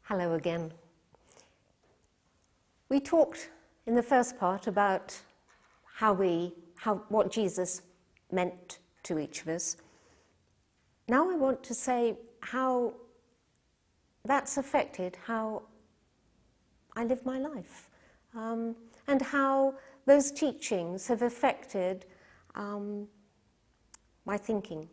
Hello again. We talked in the first part about what Jesus meant to each of us. Now I want to say how that's affected how I live my life, and how those teachings have affected my thinking.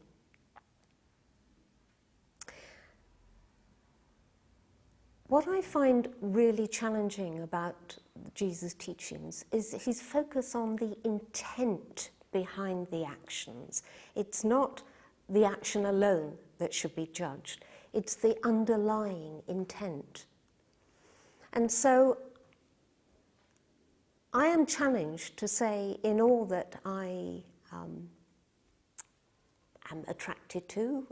What I find really challenging about Jesus' teachings is his focus on the intent behind the actions. It's not the action alone that should be judged, it's the underlying intent. And so I am challenged to say, in all that I am attracted to,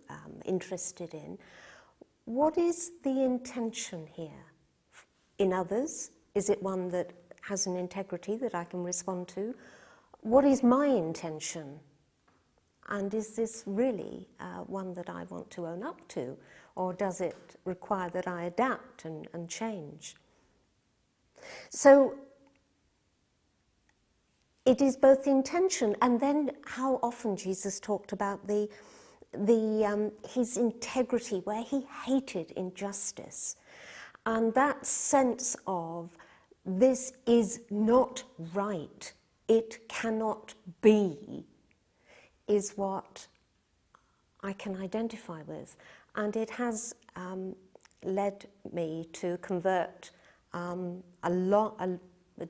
interested in, what is the intention here? In others, is it one that has an integrity that I can respond to? What is my intention? And is this really one that I want to own up to? Or does it require that I adapt and change? So it is both intention and then how often Jesus talked about his integrity, where he hated injustice. And that sense of this is not right, it cannot be, is what I can identify with. And it has led me to convert a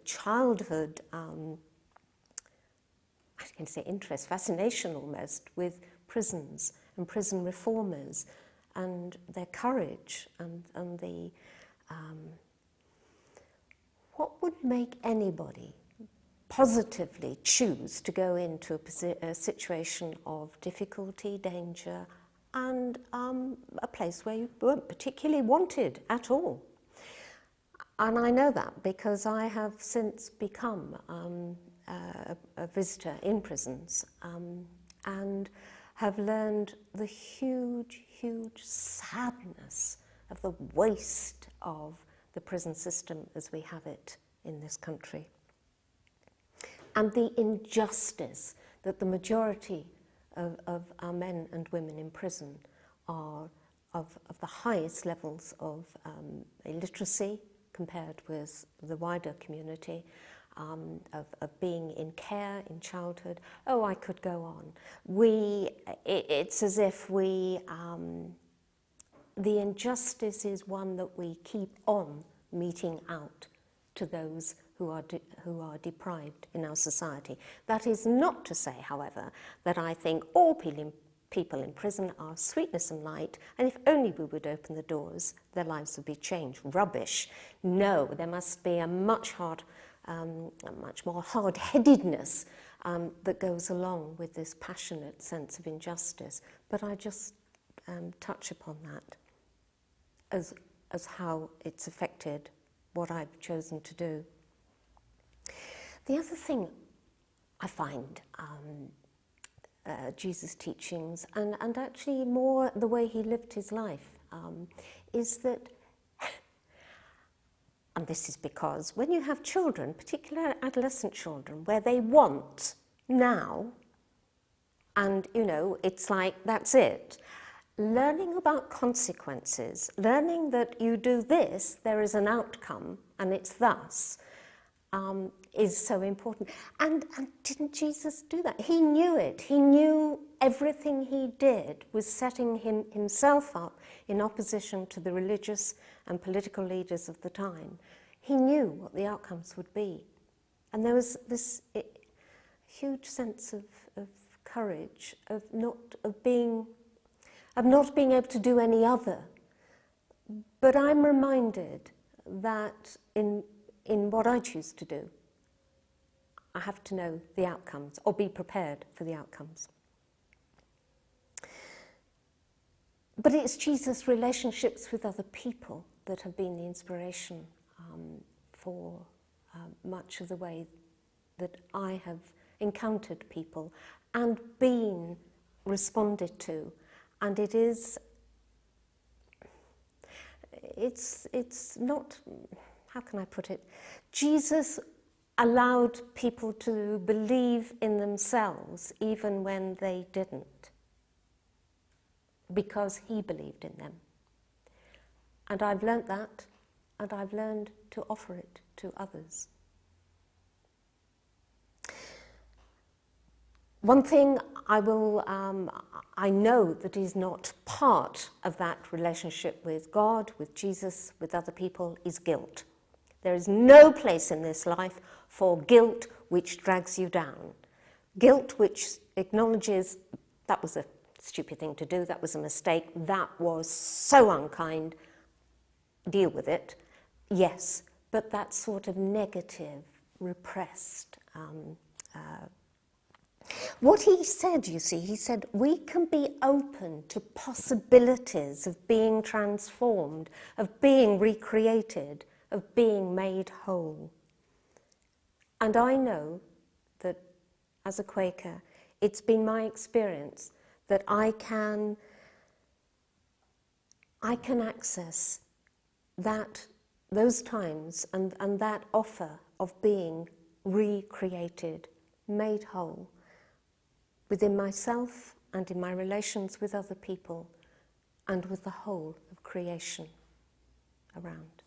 childhood, I can say interest, fascination almost, with prisons and prison reformers and their courage and the what would make anybody positively choose to go into a situation of difficulty, danger, and a place where you weren't particularly wanted at all. And I know that because I have since become a visitor in prisons and have learned the huge, huge sadness of the waste of the prison system as we have it in this country. And the injustice that the majority of our men and women in prison are of the highest levels of illiteracy compared with the wider community, of being in care in childhood. Oh, I could go on. It's as if the injustice is one that we keep on meting out to those who are deprived in our society. That is not to say, however, that I think all people in prison are sweetness and light, and if only we would open the doors, their lives would be changed. Rubbish. No, there must be a much more hard-headedness that goes along with this passionate sense of injustice. But I just touch upon that as how it's affected what I've chosen to do. The other thing I find Jesus' teachings, and actually more the way he lived his life, is that, and this is because when you have children, particularly adolescent children, where they want now, and it's like that's it, learning about consequences, learning that you do this, there is an outcome, and it's thus, is so important. And didn't Jesus do that? He knew it. He knew everything he did was setting himself up in opposition to the religious and political leaders of the time. He knew what the outcomes would be. And there was this huge sense of courage, of not being able to do any other. But I'm reminded that in what I choose to do, I have to know the outcomes, or be prepared for the outcomes. But it's Jesus' relationships with other people that have been the inspiration for much of the way that I have encountered people and been responded to. And it is it's not, how can I put it? Jesus allowed people to believe in themselves even when they didn't, because he believed in them. And I've learnt that, and I've learned to offer it to others. One thing I know that is not part of that relationship with God, with Jesus, with other people, is guilt. There is no place in this life for guilt which drags you down. Guilt which acknowledges that was a stupid thing to do, that was a mistake, that was so unkind, deal with it. Yes, but that sort of negative, repressed. What he said, you see, he said, we can be open to possibilities of being transformed, of being recreated, of being made whole. And I know that as a Quaker, it's been my experience that I can access those times and that offer of being recreated, made whole, within myself and in my relations with other people and with the whole of creation around.